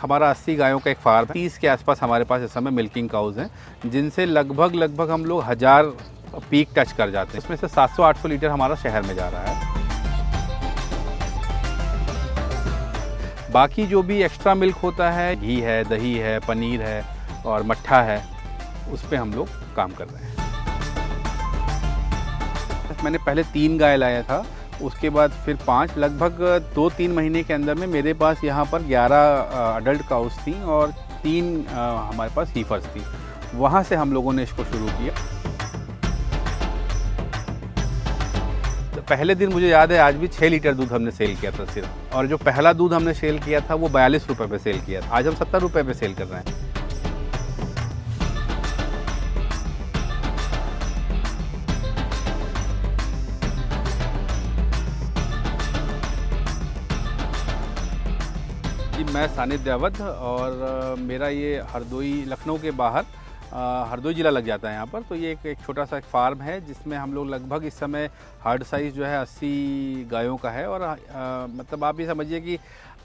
हमारा 80 गायों का एक फार्म है। 30 के आसपास हमारे पास इस समय मिल्किंग काउज हैं, जिनसे लगभग हम लोग 1000 पीक टच कर जाते हैं। इसमें से 700-800 लीटर हमारा शहर में जा रहा है। बाकी जो भी एक्स्ट्रा मिल्क होता है, घी है, दही है, पनीर है और मट्ठा है, उस पे हम लोग काम कर रहे हैं। मैंने पहले 3 गाय लाया था, उसके बाद फिर 5, लगभग 2-3 महीने के अंदर में मेरे पास यहाँ पर 11 अडल्ट काउस थी और 3 हमारे पास हीफर्स थी। वहाँ से हम लोगों ने इसको शुरू किया। तो पहले दिन मुझे याद है, आज भी 6 लीटर दूध हमने सेल किया था सिर्फ, और जो पहला दूध हमने सेल किया था वो 42 रुपये पे सेल किया था। आज हम 70 रुपये पे सेल कर रहे हैं। मैं सानिध्य अवध, और मेरा ये हरदोई, लखनऊ के बाहर हरदोई ज़िला लग जाता है यहाँ पर। तो ये एक छोटा सा एक फार्म है जिसमें हम लोग लगभग इस समय हर्ड साइज़ जो है 80 गायों का है। और मतलब आप ये समझिए कि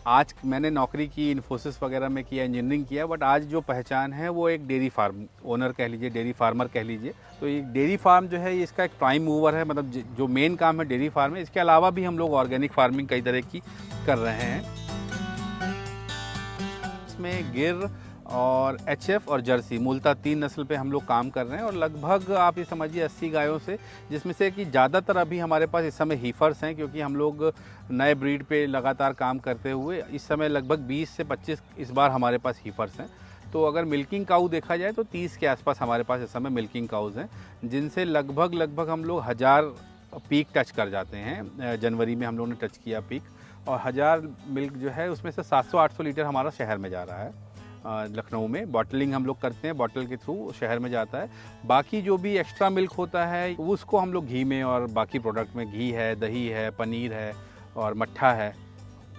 आज मैंने नौकरी की, इन्फोसिस वगैरह में किया, इंजीनियरिंग किया, बट आज जो पहचान है वो एक डेयरी फार्म ओनर कह लीजिए, डेयरी फार्मर कह लीजिए। तो ये डेयरी फार्म जो है, इसका एक प्राइम मूवर है। मतलब जो मेन काम है डेयरी फार्म है। इसके अलावा भी हम लोग ऑर्गेनिक फार्मिंग कई तरह की कर रहे हैं। में गिर और एचएफ और जर्सी, मूलतः 3 नस्ल पे हम लोग काम कर रहे हैं। और लगभग आप ये समझिए 80 गायों से, जिसमें से कि ज़्यादातर अभी हमारे पास इस समय हीफर्स हैं, क्योंकि हम लोग नए ब्रीड पे लगातार काम करते हुए इस समय लगभग 20 से 25 इस बार हमारे पास हीफर्स हैं। तो अगर मिल्किंग काऊ देखा जाए तो 30 के आसपास हमारे पास इस समय मिल्किंग काउज हैं, जिनसे लगभग हम लोग 1000 पीक टच कर जाते हैं। जनवरी में हम लोगों ने टच किया पीक, और 1000 मिल्क जो है उसमें से 700-800 लीटर हमारा शहर में जा रहा है। लखनऊ में बॉटलिंग हम लोग करते हैं, बॉटल के थ्रू शहर में जाता है। बाकी जो भी एक्स्ट्रा मिल्क होता है उसको हम लोग घी में और बाकी प्रोडक्ट में, घी है, दही है, पनीर है और मट्ठा है,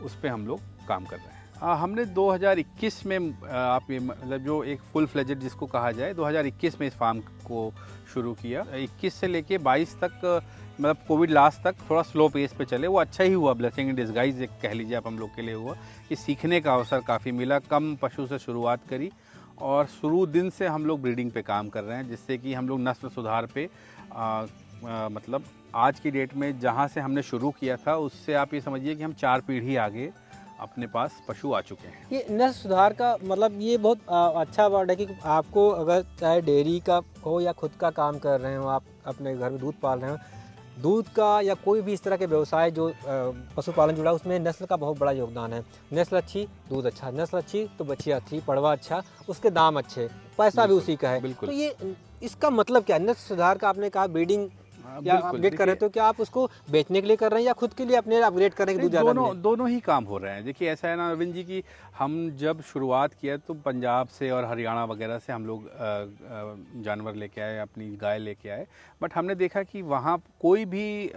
उस पर हम लोग काम कर रहे हैं। हमने 2021 में आप ये मतलब जो एक फुल फ्लेजेड जिसको कहा जाए, 2021 में इस फार्म को शुरू किया। 21 से लेके 22 तक, मतलब कोविड लास्ट तक थोड़ा स्लो पेस पे चले। वो अच्छा ही हुआ, ब्लेसिंग इन डिस्गाइज एक कह लीजिए आप हम लोग के लिए हुआ कि सीखने का अवसर काफ़ी मिला। कम पशु से शुरुआत करी और शुरू दिन से हम लोग ब्रीडिंग पे काम कर रहे हैं, जिससे कि हम लोग नस्ल सुधार पे मतलब आज की डेट में जहाँ से हमने शुरू किया था उससे आप ये समझिए कि हम 4 पीढ़ी आगे अपने पास पशु आ चुके हैं। ये नस्ल सुधार का मतलब ये बहुत अच्छा वर्ड है कि आपको अगर चाहे डेयरी का हो या खुद का काम कर रहे हो, आप अपने घर में दूध पाल रहे हो, दूध का या कोई भी इस तरह के व्यवसाय जो पशुपालन जुड़ा, उसमें नस्ल का बहुत बड़ा योगदान है। नस्ल अच्छी, दूध अच्छा, नस्ल अच्छी तो बच्चियाँ अच्छी, पड़वा अच्छा, उसके दाम अच्छे, पैसा भी उसी का है। बिल्कुल। तो ये इसका मतलब क्या? नस्ल सुधार का आपने कहा ब्रीडिंग या अपग्रेड कर रहे हो, तो क्या आप उसको बेचने के लिए कर रहे हैं या खुद के लिए अपने अपग्रेड करने के दूध ज़्यादा मिले? दोनों ही काम हो रहे हैं। देखिए ऐसा है ना अरविंद जी कि हम जब शुरुआत किया तो पंजाब से और हरियाणा वगैरह से हम लोग जानवर लेके आए, अपनी गाय लेके आए। बट हमने देखा कि वहाँ कोई भी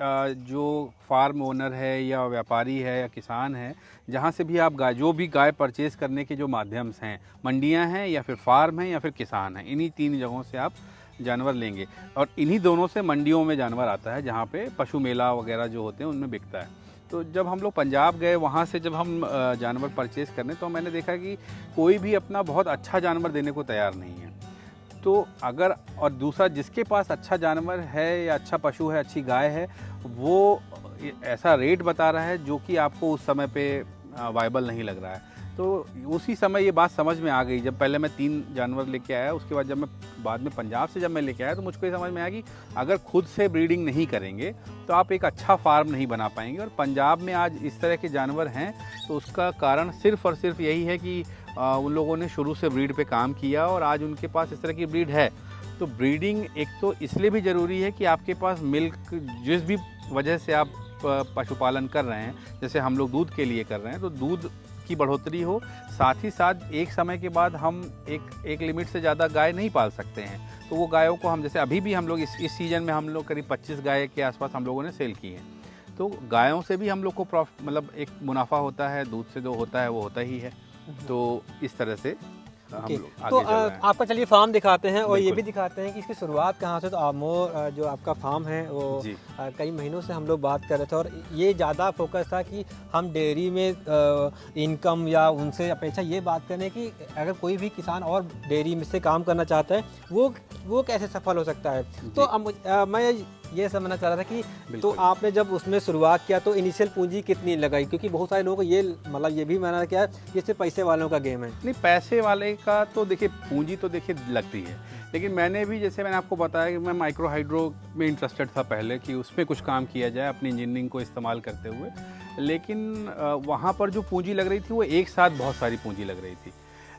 जो फार्म ओनर है या व्यापारी है या किसान है, जहाँ से भी आप गाय, जो भी गाय परचेज़ करने के जो माध्यम हैं, मंडियाँ हैं या फिर फार्म हैं या फिर किसान हैं, इन्हीं 3 जगहों से आप जानवर लेंगे। और इन्हीं दोनों से मंडियों में जानवर आता है, जहाँ पे पशु मेला वगैरह जो होते हैं उनमें बिकता है। तो जब हम लोग पंजाब गए, वहाँ से जब हम जानवर परचेज़ करने, तो मैंने देखा कि कोई भी अपना बहुत अच्छा जानवर देने को तैयार नहीं है। तो अगर, और दूसरा जिसके पास अच्छा जानवर है या अच्छा पशु है, अच्छी गाय है, वो ऐसा रेट बता रहा है जो कि आपको उस समय पे वायबल नहीं लग रहा है। तो उसी समय ये बात समझ में आ गई। जब पहले मैं 3 जानवर लेके आया, उसके बाद जब मैं बाद में पंजाब से जब मैं लेके आया, तो मुझको ये समझ में आया कि अगर खुद से ब्रीडिंग नहीं करेंगे तो आप एक अच्छा फार्म नहीं बना पाएंगे। और पंजाब में आज इस तरह के जानवर हैं तो उसका कारण सिर्फ़ और सिर्फ यही है कि उन लोगों ने शुरू से ब्रीड पे काम किया और आज उनके पास इस तरह की ब्रीड है। तो ब्रीडिंग एक तो इसलिए भी ज़रूरी है कि आपके पास मिल्क, जिस भी वजह से आप पशुपालन कर रहे हैं, जैसे हम लोग दूध के लिए कर रहे हैं, तो दूध की बढ़ोतरी हो, साथ ही साथ एक समय के बाद हम एक लिमिट से ज़्यादा गाय नहीं पाल सकते हैं। तो वो गायों को हम, जैसे अभी भी हम लोग इस सीज़न में हम लोग करीब 25 गाय के आसपास हम लोगों ने सेल की हैं। तो गायों से भी हम लोग को मतलब एक मुनाफा होता है, दूध से जो होता है वो होता ही है। तो इस तरह से हम ओके, लोग तो आगे चल रहे हैं। आपका चलिए फार्म दिखाते हैं और ये बिल्कुल। भी दिखाते हैं कि इसकी शुरुआत कहाँ से। तो आमोर जो आपका फार्म है वो जी। कई महीनों से हम लोग बात कर रहे थे और ये ज़्यादा फोकस था कि हम डेयरी में इनकम या उनसे अपेक्षा ये बात करें कि अगर कोई भी किसान और डेयरी में से काम करना चाहता है वो कैसे सफल हो सकता है। तो मैं ये समझना चाह रहा था कि तो बिल्कुल। आपने जब उसमें शुरुआत किया तो इनिशियल पूंजी कितनी लगाई, क्योंकि बहुत सारे लोगों को ये मतलब ये भी माना क्या है ये सिर्फ पैसे वालों का गेम है। नहीं, पैसे वाले का तो देखिए पूंजी तो देखिए लगती है, लेकिन मैंने भी जैसे मैंने आपको बताया कि मैं माइक्रो हाइड्रो में इंटरेस्टेड था पहले कि उसमें कुछ काम किया जाए अपनी इंजीनियरिंग को इस्तेमाल करते हुए, लेकिन वहाँ पर जो पूंजी लग रही थी वो एक साथ बहुत सारी पूंजी लग रही थी।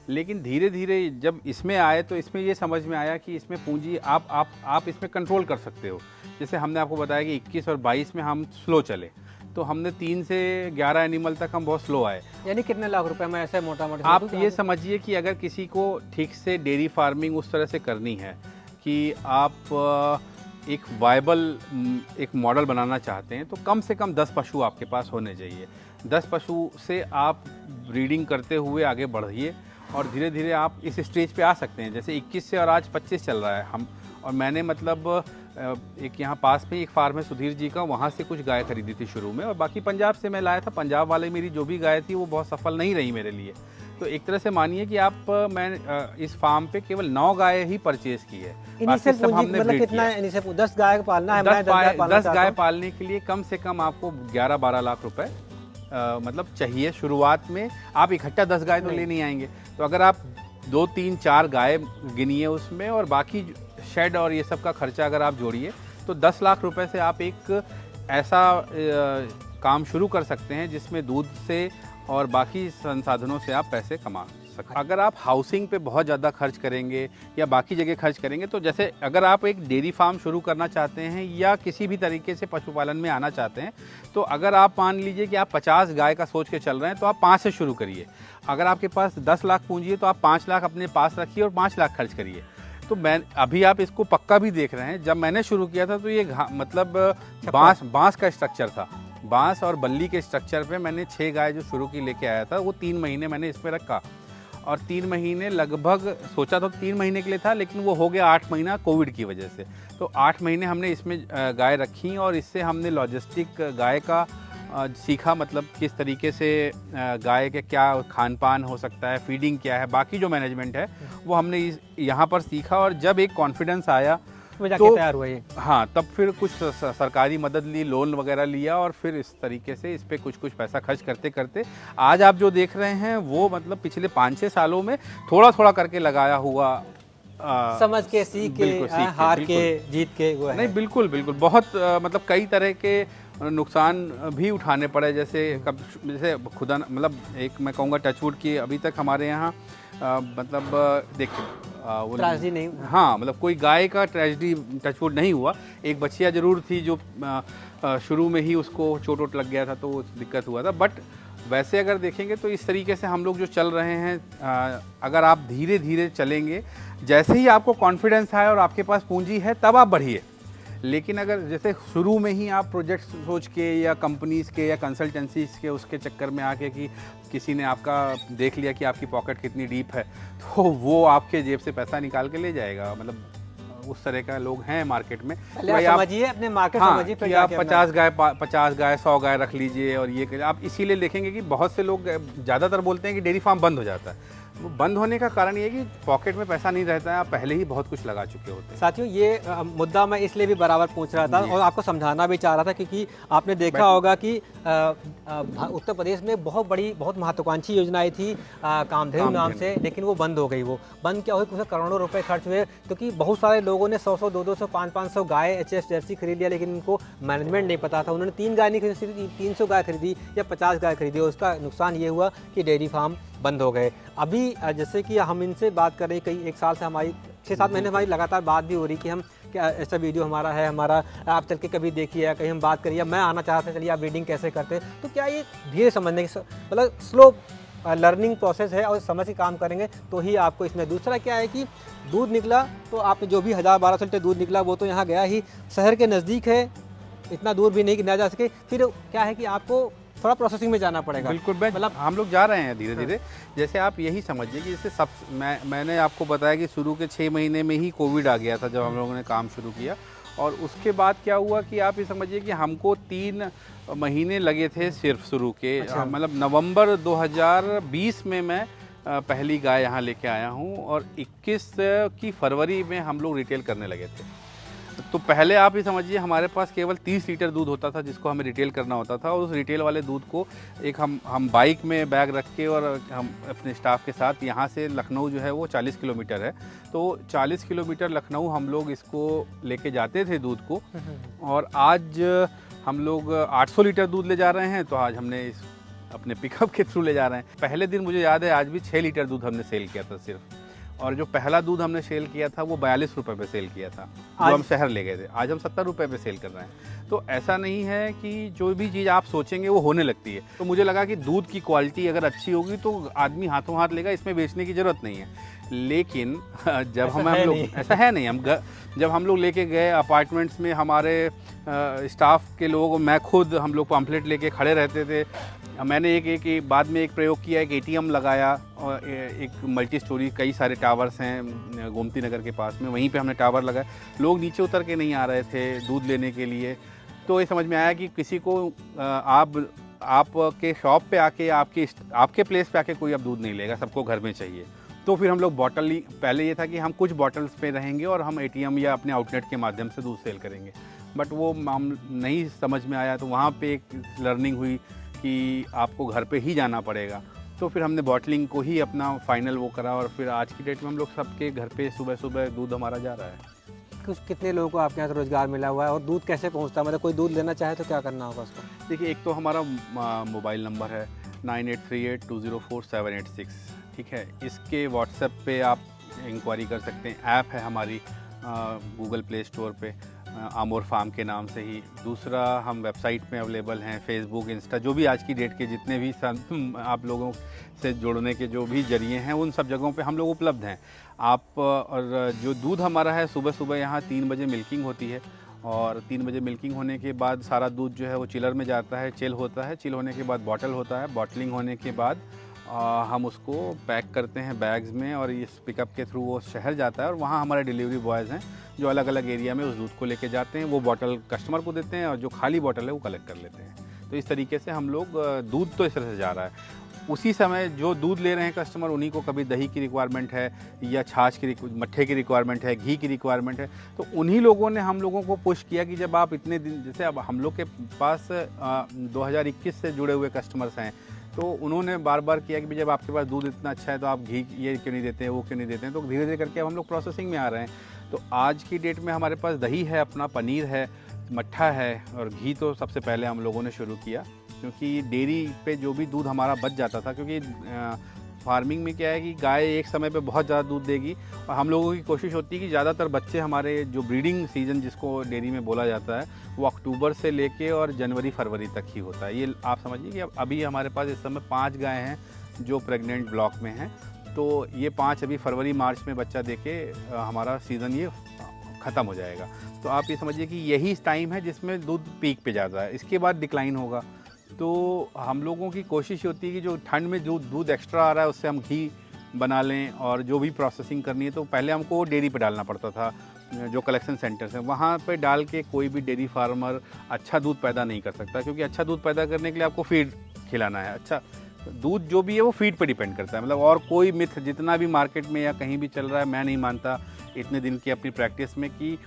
लेकिन धीरे धीरे जब इसमें आए तो इसमें ये समझ में आया कि इसमें पूंजी आप इसमें कंट्रोल कर सकते हो। जैसे हमने आपको बताया कि 21 और 22 में हम स्लो चले, तो हमने 3 से 11 एनिमल तक हम बहुत स्लो आए। यानी कितने लाख रुपए में ऐसे मोटा मोटा आप ये समझिए कि अगर किसी को ठीक से डेयरी फार्मिंग उस तरह से करनी है कि आप एक वायबल एक मॉडल बनाना चाहते हैं, तो कम से कम 10 पशु आपके पास होने चाहिए। 10 पशु से आप ब्रीडिंग करते हुए आगे बढ़िए और धीरे धीरे आप इस स्टेज पे आ सकते हैं। जैसे 21 से और आज 25 चल रहा है हम, और मैंने मतलब एक यहाँ पास में एक फार्म है सुधीर जी का, वहाँ से कुछ गाय खरीदी थी शुरू में और बाकी पंजाब से मैं लाया था। पंजाब वाले मेरी जो भी गाय थी वो बहुत सफल नहीं रही मेरे लिए। तो एक तरह से मानिए कि मैं इस फार्म पे केवल 9 गाय ही परचेज की है। इनिशियल बाकी सब पूंजी हमने मतलब breed कितना किया। है? इनिशियल 10 गाय पालना है, मैं 10 गाय पालना 10 चाहता गाय हूं। पालने के लिए कम से कम आपको 11-12 लाख रुपए मतलब चाहिए शुरुआत में। आप इकट्ठा 10 गाय तो ले नहीं आएंगे, तो अगर आप 2, 3, 4 गाय गिनिए उसमें और बाकी शेड और ये सब का खर्चा अगर आप जोड़िए तो 10 लाख रुपए से आप एक ऐसा काम शुरू कर सकते हैं जिसमें दूध से और बाकी संसाधनों से आप पैसे कमा सकते। अगर आप हाउसिंग पे बहुत ज़्यादा खर्च करेंगे या बाकी जगह खर्च करेंगे, तो जैसे अगर आप एक डेयरी फार्म शुरू करना चाहते हैं या किसी भी तरीके से पशुपालन में आना चाहते हैं, तो अगर आप मान लीजिए कि आप 50 गाय का सोच के चल रहे हैं तो आप 5 से शुरू करिए। अगर आपके पास 10 लाख पूंजी है तो आप 5 लाख अपने पास रखिए और 5 लाख खर्च करिए। तो मैं अभी आप इसको पक्का भी देख रहे हैं, जब मैंने शुरू किया था तो ये मतलब बांस का स्ट्रक्चर था। बांस और बल्ली के स्ट्रक्चर पे मैंने 6 गाय जो शुरू की लेके आया था, वो 3 महीने मैंने इसमें रखा और 3 महीने लगभग सोचा तो 3 महीने के लिए था, लेकिन वो हो गया 8 महीना कोविड की वजह से। तो 8 महीने हमने इसमें गाय रखी और इससे हमने लॉजिस्टिक गाय का सीखा, मतलब किस तरीके से गाय के क्या खान पान हो सकता है, फीडिंग क्या है, बाकी जो मैनेजमेंट है वो हमने यहाँ पर सीखा। और जब एक कॉन्फिडेंस आया तो तैयार हुआ ये। हाँ, तब फिर कुछ सरकारी मदद ली, लोन वगैरह लिया और फिर इस तरीके से इस पे कुछ पैसा खर्च करते करते आज आप जो देख रहे हैं वो मतलब पिछले 5-6 सालों में थोड़ा थोड़ा करके लगाया हुआ समझ के, सीख के, हार के, जीत के वो है। नहीं, बिल्कुल बिल्कुल बहुत मतलब कई तरह के नुकसान भी उठाने पड़े। जैसे खुदा मतलब एक मैं कहूँगा टचवुड की अभी तक हमारे यहाँ मतलब देखिए वो ट्रेजेडी नहीं, हाँ, मतलब कोई गाय का ट्रेजेडी टचवुड नहीं हुआ। एक बच्चिया ज़रूर थी जो शुरू में ही उसको चोट वोट लग गया था तो दिक्कत हुआ था। बट वैसे अगर देखेंगे तो इस तरीके से हम लोग जो चल रहे हैं, अगर आप धीरे धीरे चलेंगे, जैसे ही आपको कॉन्फिडेंस आए और आपके पास पूंजी है तब आप बढ़िए। लेकिन अगर जैसे शुरू में ही आप प्रोजेक्ट सोच के या कंपनीज़ के या कंसल्टेंसीज़ के उसके चक्कर में आके कि किसी ने आपका देख लिया कि आपकी पॉकेट कितनी डीप है, तो वो आपके जेब से पैसा निकाल के ले जाएगा। मतलब उस तरह का लोग हैं मार्केट में। पहले आप समझिए अपने मार्केट समझिए, कि आप 50 गाय 100 गाय रख लीजिए और ये करिए। आप इसीलिए देखेंगे कि बहुत से लोग ज़्यादातर बोलते हैं कि डेयरी फार्म बंद हो जाता है। वो बंद होने का कारण ये है कि पॉकेट में पैसा नहीं रहता है, आप पहले ही बहुत कुछ लगा चुके होते हैं। साथियों, ये मुद्दा मैं इसलिए भी बराबर पूछ रहा था और आपको समझाना भी चाह रहा था, क्योंकि आपने देखा होगा कि उत्तर प्रदेश में बहुत महत्वाकांक्षी योजनाएं थी कामधेनु नाम से, लेकिन वो बंद हो गई। वो बंद क्या हुई, कुछ करोड़ों रुपए खर्च हुए, क्योंकि बहुत सारे लोगों ने 100-100, 200, 500 गाय एचएफ जर्सी खरीद लिया, लेकिन उनको मैनेजमेंट नहीं पता था। उन्होंने 3 गाय नहीं खरीदी, 300 गाय खरीदी या 50 गाय खरीदी, और उसका नुकसान ये हुआ कि डेयरी फार्म बंद हो गए। अभी जैसे कि हम इनसे बात कर रहे हैं, कई 1 साल से हमारी 6-7 महीने हमारी लगातार बात भी हो रही कि हम क्या ऐसा वीडियो हमारा है, हमारा आप चल के कभी देखिए या कहीं हम बात करिए, मैं आना चाहता चलिए आप ब्रीडिंग कैसे करते हैं। तो क्या ये धीरे समझने की मतलब स्लो लर्निंग प्रोसेस है और समझ के काम करेंगे तो ही आपको इसमें। दूसरा क्या है कि दूध निकला तो आपने जो भी 1000-1200 लीटर दूध निकला वो तो यहाँ गया ही, शहर के नज़दीक है, इतना दूर भी नहीं कि ना जा सके। फिर क्या है कि आपको थोड़ा प्रोसेसिंग में जाना पड़ेगा। बिल्कुल मतलब हम लोग जा रहे हैं धीरे धीरे। जैसे आप यही समझिए कि जैसे मैंने आपको बताया कि शुरू के 6 महीने में ही कोविड आ गया था जब हम लोगों ने काम शुरू किया, और उसके बाद क्या हुआ कि आप ये समझिए कि हमको 3 महीने लगे थे सिर्फ शुरू के। अच्छा। मतलब नवंबर 2020 में मैं पहली गाय यहाँ लेके आया हूँ, और 21 की फरवरी में हम लोग रिटेल करने लगे थे। तो पहले आप ये समझिए हमारे पास केवल 30 लीटर दूध होता था जिसको हमें रिटेल करना होता था, और उस रिटेल वाले दूध को एक हम बाइक में बैग रख के और हम अपने स्टाफ के साथ यहाँ से लखनऊ जो है वो 40 किलोमीटर है, तो 40 किलोमीटर लखनऊ हम लोग इसको लेके जाते थे दूध को। और आज हम लोग 800 लीटर दूध ले जा रहे हैं, तो आज हमने इस अपने पिकअप के थ्रू ले जा रहे हैं। पहले दिन मुझे याद है आज भी 6 लीटर दूध हमने सेल किया था सिर्फ, और जो पहला दूध हमने सेल किया था वो 42 रुपये पे सेल किया था, जो हम शहर ले गए थे। आज हम 70 रुपये पे सेल कर रहे हैं। तो ऐसा नहीं है कि जो भी चीज़ आप सोचेंगे वो होने लगती है। तो मुझे लगा कि दूध की क्वालिटी अगर अच्छी होगी तो आदमी हाथों हाथ लेगा, इसमें बेचने की ज़रूरत नहीं है। लेकिन जब हम लोग ऐसा है नहीं, जब हम लोग लेके गए अपार्टमेंट्स में, हमारे स्टाफ के लोग, मैं खुद, हम लोग पम्पलेट लेके खड़े रहते थे। मैंने एक बाद में एक प्रयोग किया, एक ATM लगाया, और एक मल्टी स्टोरी, कई सारे टावर्स हैं गोमती नगर के पास में, वहीं पे हमने टावर लगाया। लोग नीचे उतर के नहीं आ रहे थे दूध लेने के लिए। तो ये समझ में आया कि किसी को आपके शॉप पे आके, आपके प्लेस पे आके कोई अब दूध नहीं लेगा, सबको घर में चाहिए। तो फिर हम लोग बॉटल, पहले ये था कि हम कुछ बॉटल्स पे रहेंगे और हम ATM या अपने आउटलेट के माध्यम से दूध सेल करेंगे, बट वो हम नहीं समझ में आया। तो वहाँ पे एक लर्निंग हुई कि आपको घर पे ही जाना पड़ेगा। तो फिर हमने बॉटलिंग को ही अपना फाइनल वो करा, और फिर आज की डेट में हम लोग सबके घर पे सुबह सुबह दूध हमारा जा रहा है। कितने लोगों को आपके यहाँ से रोजगार मिला हुआ है, और दूध कैसे पहुँचता है? मतलब कोई दूध लेना चाहे तो क्या करना होगा उसको? देखिए, एक तो हमारा मोबाइल नंबर है 9838204786, ठीक है। इसके व्हाट्सएप पे आप इंक्वायरी कर सकते हैं। ऐप है हमारी गूगल प्ले स्टोर पे, आमोर फार्म के नाम से ही। दूसरा, हम वेबसाइट में अवेलेबल हैं, फेसबुक, इंस्टा, जो भी आज की डेट के जितने भी आप लोगों से जुड़ने के जो भी जरिए हैं, उन सब जगहों पे हम लोग उपलब्ध हैं। और जो दूध हमारा है, सुबह सुबह यहाँ 3 बजे मिल्किंग होती है, और 3 बजे मिल्किंग होने के बाद सारा दूध जो है वो चिलर में जाता है, चिल होता है। चिल होने के बाद बॉटल होता है, बॉटलिंग होने के बाद हम उसको पैक करते हैं बैग्स में, और इस पिकअप के थ्रू वो शहर जाता है, और वहाँ हमारे डिलीवरी बॉयज़ हैं जो अलग अलग एरिया में उस दूध को लेके जाते हैं। वो बॉटल कस्टमर को देते हैं, और जो खाली बॉटल है वो कलेक्ट कर लेते हैं। तो इस तरीके से हम लोग, दूध तो इस तरह से जा रहा है। उसी समय जो दूध ले रहे हैं कस्टमर, उन्हीं को कभी दही की रिक्वायरमेंट है, या छाछ की, मट्ठे की रिक्वायरमेंट है, घी की रिक्वायरमेंट है। तो उन्हीं लोगों ने हम लोगों को पुश किया कि जब आप इतने दिन, जैसे अब हम लोग के पास 2021 से जुड़े हुए कस्टमर्स हैं, तो उन्होंने बार बार किया कि जब आपके पास दूध इतना अच्छा है तो आप घी ये क्यों नहीं देते हैं, वो क्यों नहीं देते हैं। तो धीरे धीरे करके अब हम लोग प्रोसेसिंग में आ रहे हैं। तो आज की डेट में हमारे पास दही है, अपना पनीर है, मट्ठा है, और घी तो सबसे पहले हम लोगों ने शुरू किया, क्योंकि डेयरी पे जो भी दूध हमारा बच जाता था, क्योंकि फार्मिंग में क्या है कि गाय एक समय पे बहुत ज़्यादा दूध देगी, और हम लोगों की कोशिश होती है कि ज़्यादातर बच्चे हमारे, जो ब्रीडिंग सीज़न जिसको डेयरी में बोला जाता है, वो अक्टूबर से लेके और जनवरी फरवरी तक ही होता है। ये आप समझिए कि अभी हमारे पास इस समय 5 गाय हैं जो प्रेग्नेंट ब्लॉक में हैं। तो ये 5 अभी फरवरी मार्च में बच्चा देके हमारा सीज़न ये ख़त्म हो जाएगा। तो आप ये समझिए कि यही टाइम है जिसमें दूध पीक पे जाता है, इसके बाद डिक्लाइन होगा। तो हम लोगों की कोशिश होती है कि जो ठंड में जो दूध एक्स्ट्रा आ रहा है उससे हम घी बना लें, और जो भी प्रोसेसिंग करनी है तो पहले हमको डेयरी पे डालना पड़ता था। जो कलेक्शन सेंटर्स हैं वहाँ पे डाल के कोई भी डेयरी फार्मर अच्छा दूध पैदा नहीं कर सकता, क्योंकि अच्छा दूध पैदा करने के लिए आपको फीड खिलाना है। अच्छा दूध जो भी है वो फीड पे डिपेंड करता है। मतलब और कोई मिथ जितना भी मार्केट में या कहीं भी चल रहा है, मैं नहीं मानता इतने दिन की अपनी प्रैक्टिस में कि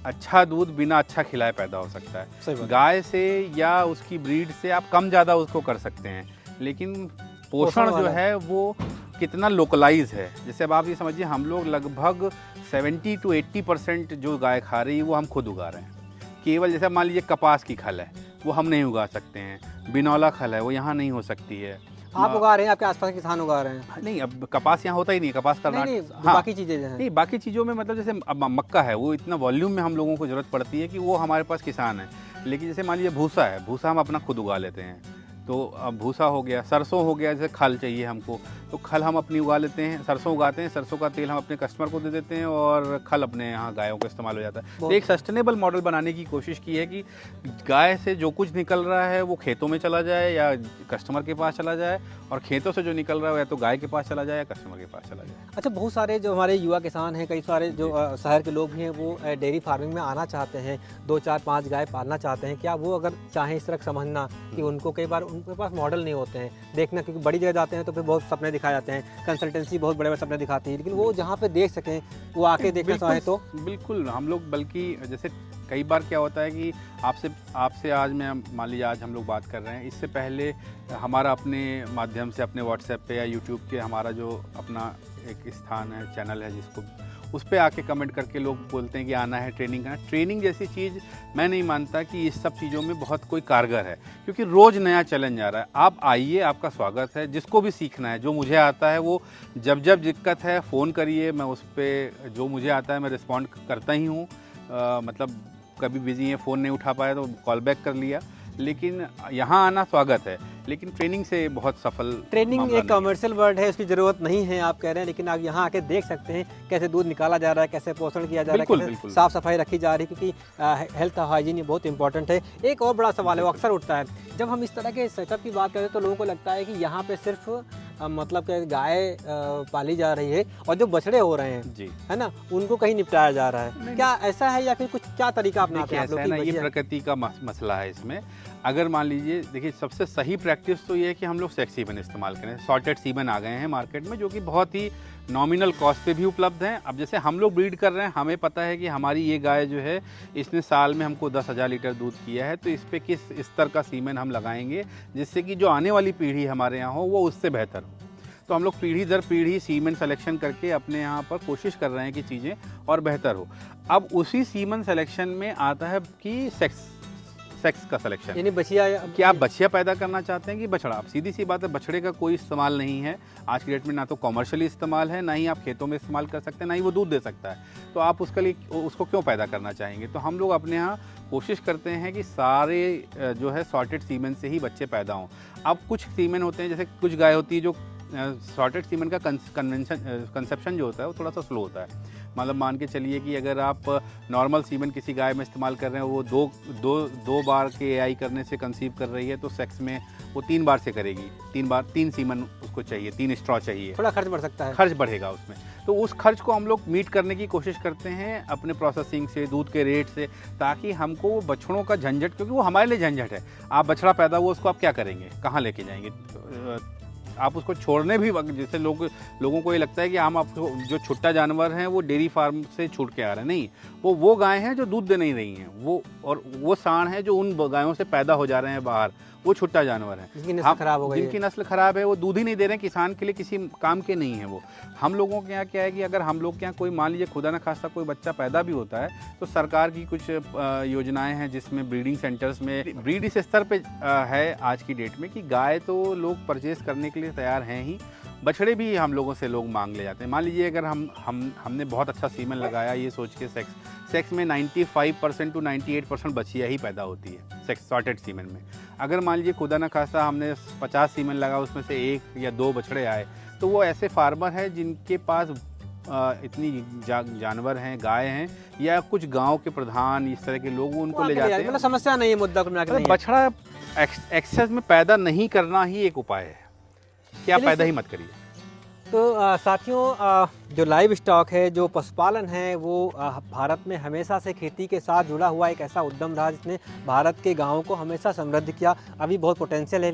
अच्छा दूध बिना अच्छा खिलाए पैदा हो सकता है। गाय से या उसकी ब्रीड से आप कम ज़्यादा उसको कर सकते हैं, लेकिन पोषण जो है वो कितना लोकलाइज है। जैसे अब आप ये समझिए, हम लोग लगभग 70 to 80% जो गाय खा रही है वो हम खुद उगा रहे हैं। केवल जैसे मान लीजिए कपास की खल है वो हम नहीं उगा सकते हैं, बिनौला खल है वो यहाँ नहीं हो सकती है। आप उगा रहे हैं, आपके आसपास किसान उगा रहे हैं? नहीं, अब कपास यहाँ होता ही नहीं, कपास कर्नाटक। हाँ, बाकी चीज़ें हैं। नहीं, बाकी चीज़ों में मतलब जैसे अब मक्का है, वो इतना वॉल्यूम में हम लोगों को ज़रूरत पड़ती है कि वो हमारे पास किसान है। लेकिन जैसे मान लीजिए भूसा है, भूसा हम अपना खुद उगा लेते हैं। तो अब भूसा हो गया, सरसों हो गया, जैसे खल चाहिए हमको, तो खल हम अपनी उगा लेते हैं, सरसों उगाते हैं, सरसों का तेल हम अपने कस्टमर को दे देते हैं और खल अपने यहाँ गायों का इस्तेमाल हो जाता है। तो एक सस्टेनेबल मॉडल बनाने की कोशिश की है कि गाय से जो कुछ निकल रहा है वो खेतों में चला जाए या कस्टमर के पास चला जाए, और खेतों से जो निकल रहा है या तो गाय के पास चला जाए या कस्टमर के पास चला जाए। अच्छा, बहुत सारे जो हमारे युवा किसान हैं, कई सारे जो शहर के लोग भी हैं, वो डेयरी फार्मिंग में आना चाहते हैं, 2 4 5 गाय पालना चाहते हैं। क्या वो अगर चाहें इस तरह समझना कि उनको कई बार उनके पास मॉडल नहीं होते हैं देखना, क्योंकि बड़ी जगह जाते हैं तो फिर बहुत सपने दिखाए जाते हैं, कंसल्टेंसी बहुत बड़े बड़े सपने दिखाती है, लेकिन वो जहाँ पे देख सकें वो आके देखना चाहें तो बिल्कुल हम लोग, बल्कि जैसे कई बार क्या होता है कि आपसे आज मैं मान लीजिए आज हम लोग बात कर रहे हैं, इससे पहले हमारा अपने माध्यम से अपने व्हाट्सएप पे या यूट्यूब के हमारा जो अपना एक स्थान है, चैनल है, जिसको उस पर आके कमेंट करके लोग बोलते हैं कि आना है, ट्रेनिंग करना। ट्रेनिंग जैसी चीज़ मैं नहीं मानता कि इस सब चीज़ों में बहुत कोई कारगर है, क्योंकि रोज़ नया चैलेंज आ रहा है। आप आइए, आपका स्वागत है। जिसको भी सीखना है, जो मुझे आता है वो जब जब दिक्कत है फ़ोन करिए, मैं उस पर जो मुझे आता है मैं रिस्पॉन्ड करता ही हूँ। मतलब कभी बिजी है, फ़ोन नहीं उठा पाया तो कॉल बैक कर लिया, लेकिन यहाँ आना स्वागत है। लेकिन ट्रेनिंग से बहुत सफल ट्रेनिंग एक कमर्शियल वर्ड है, उसकी ज़रूरत नहीं है आप कह रहे हैं, लेकिन आप यहाँ आके देख सकते हैं कैसे दूध निकाला जा रहा है, कैसे पोषण किया जा रहा है, कैसे साफ़ सफाई रखी जा रही है, क्योंकि हेल्थ हाइजीन ये बहुत इंपॉर्टेंट है। एक और बड़ा सवाल है, वो अक्सर उठता है जब हम इस तरह के सेटअप की बात करें तो लोगों को लगता है कि यहाँ पे सिर्फ मतलब कि गाय पाली जा रही है और जो बछड़े हो रहे हैं जी, है ना, उनको कहीं निपटाया जा रहा है। क्या ऐसा है या फिर कुछ क्या तरीका अपनाते हैं आप लोग? ऐसा है ना, ये प्रकृति का मसला है इसमें। अगर मान लीजिए, देखिए सबसे सही प्रैक्टिस तो ये है कि हम लोग सेक्स सीमन इस्तेमाल करें। सॉर्टेड सीमन आ गए हैं मार्केट में, जो कि बहुत ही नॉमिनल कॉस्ट पे भी उपलब्ध हैं। अब जैसे हम लोग ब्रीड कर रहे हैं, हमें पता है कि हमारी ये गाय जो है इसने साल में हमको 10,000 लीटर दूध किया है, तो इस पे किस स्तर का सीमन हम लगाएंगे जिससे कि जो आने वाली पीढ़ी हमारे यहाँ हो वो उससे बेहतर हो। तो हम लोग पीढ़ी दर पीढ़ी सीमन सिलेक्शन करके अपने यहाँ पर कोशिश कर रहे हैं कि चीज़ें और बेहतर हो। अब उसी सीमन सिलेक्शन में आता है कि सेक्स का सिलेक्शन, यानी बछिया कि आप बछिया पैदा करना चाहते हैं कि बछड़ा। अब सीधी सी बात है, बछड़े का कोई इस्तेमाल नहीं है आज की डेट में, ना तो कॉमर्शियली इस्तेमाल है, ना ही आप खेतों में इस्तेमाल कर सकते हैं, ना ही वो दूध दे सकता है। तो आप उसको क्यों पैदा करना चाहेंगे? तो हम लोग अपने यहाँ कोशिश करते हैं कि सारे जो है सॉर्टेड सीमन से ही बच्चे पैदा हों। अब कुछ सीमन होते हैं, जैसे कुछ गाय होती है जो सॉर्टेड सीमन का कंसेप्शन जो होता है वो थोड़ा सा स्लो होता है। मतलब मान के चलिए कि अगर आप नॉर्मल सीमन किसी गाय में इस्तेमाल कर रहे हैं, वो दो बार के एआई करने से कंसीव कर रही है, तो सेक्स में वो 3 बार से करेगी। 3 सीमन उसको चाहिए, 3 स्ट्रॉ चाहिए, थोड़ा खर्च बढ़ सकता है, खर्च बढ़ेगा उसमें। तो उस खर्च को हम लोग मीट करने की कोशिश करते हैं अपने प्रोसेसिंग से, दूध के रेट से, ताकि हमको वो बछड़ों का झंझट, क्योंकि वो हमारे लिए झंझट है। आप बछड़ा पैदा हुआ, उसको आप क्या करेंगे, कहाँ लेके जाएंगे? आप उसको छोड़ने भी, जैसे लोगों को ये लगता है कि हम आपको जो छुट्टा जानवर हैं वो डेयरी फार्म से छूट के आ रहे हैं, नहीं, वो गाय हैं जो दूध दे नहीं रही हैं, वो सांड है जो उन गायों से पैदा हो जा रहे हैं बाहर, वो छुट्टा जानवर है, जिनकी नस्ल खराब हो गई है। जिनकी नस्ल खराब है, वो दूध ही नहीं दे रहे हैं, किसान के लिए किसी काम के नहीं है वो। हम लोगों के यहाँ क्या है कि अगर हम लोग के यहाँ कोई मान लीजिए खुदा न खास्ता कोई बच्चा पैदा भी होता है, तो सरकार की कुछ योजनाएं हैं जिसमें ब्रीडिंग सेंटर्स में ब्रीड इस स्तर पे है आज की डेट में कि गाय तो लोग परचेज़ करने के लिए तैयार हैं ही, बछड़े भी हम लोगों से लोग मांग ले जाते हैं। मान लीजिए अगर हमने बहुत अच्छा सीमन लगाया ये सोच के, सेक्स में 95% to 98% बछिया ही पैदा होती है सेक्स सॉर्टेड सीमन में। अगर मान लीजिए खुदा न खास्ता हमने 50 सीमन लगा, उसमें से 1 या 2 बछड़े आए, तो वो ऐसे फार्मर हैं जिनके पास इतनी जानवर हैं, गाय हैं, या कुछ गांव के प्रधान इस तरह के लोग उनको ले जाते हैं। मतलब समस्या नहीं है, मुद्दा को मिलाकर नहीं है। बछड़ा एक्सेस में पैदा नहीं करना ही एक उपाय है कि आप पैदा ही मत करिए। तो साथियों, जो लाइव स्टॉक है, जो पशुपालन है, वो भारत में हमेशा से खेती के साथ जुड़ा हुआ एक ऐसा उद्यम रहा जिसने भारत के गांवों को हमेशा समृद्ध किया। अभी बहुत पोटेंशियल है,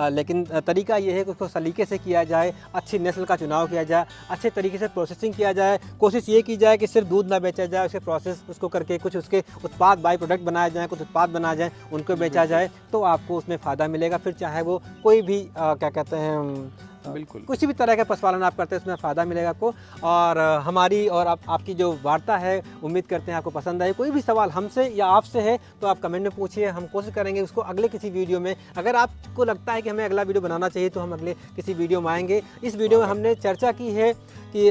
लेकिन तरीका ये है कि उसको सलीके से किया जाए, अच्छी नस्ल का चुनाव किया जाए, अच्छे तरीके से प्रोसेसिंग किया जाए, कोशिश ये की जाए कि सिर्फ दूध ना बेचा जाए, उसके प्रोसेस उसको करके कुछ उसके उत्पाद बाई प्रोडक्ट बनाए जाएँ, कुछ उत्पाद बनाए जाएँ, उनको बेचा जाए, तो आपको उसमें फ़ायदा मिलेगा। फिर चाहे वो कोई भी क्या कहते हैं, बिल्कुल किसी भी तरह का पशुपालन आप करते हैं उसमें फ़ायदा मिलेगा आपको। और हमारी और आपकी जो वार्ता है, उम्मीद करते हैं आपको पसंद आए। कोई भी सवाल हमसे या आपसे है तो आप कमेंट में पूछिए, हम कोशिश करेंगे उसको अगले किसी वीडियो में। अगर आपको लगता है कि हमें अगला वीडियो बनाना चाहिए तो हम अगले किसी वीडियो में आएंगे। इस वीडियो में हमने चर्चा की है कि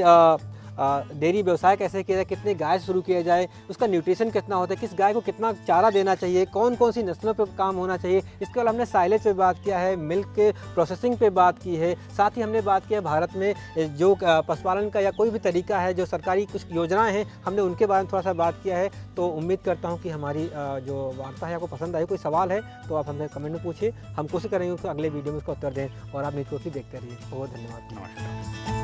डेयरी व्यवसाय कैसे किया जाए, कितने गाय से शुरू किया जाए, उसका न्यूट्रिशन कितना होता है, किस गाय को कितना चारा देना चाहिए, कौन कौन सी नस्लों पे काम होना चाहिए। इसके अलावा हमने साइलेज पे बात किया है, मिल्क के प्रोसेसिंग पे बात की है, साथ ही हमने बात किया भारत में जो पशुपालन का या कोई भी तरीका है, जो सरकारी कुछ योजनाएँ हैं, हमने उनके बारे में थोड़ा सा बात किया है। तो उम्मीद करता हूँ कि हमारी जो वार्ता है आपको पसंद आई। कोई सवाल है तो आप हमें कमेंट में पूछिए, हम कोशिश करेंगे कि अगले वीडियो में उसका उत्तर दें। और आप न्यूज़ पोस्ट देखते रहिए। बहुत धन्यवाद। नमस्कार।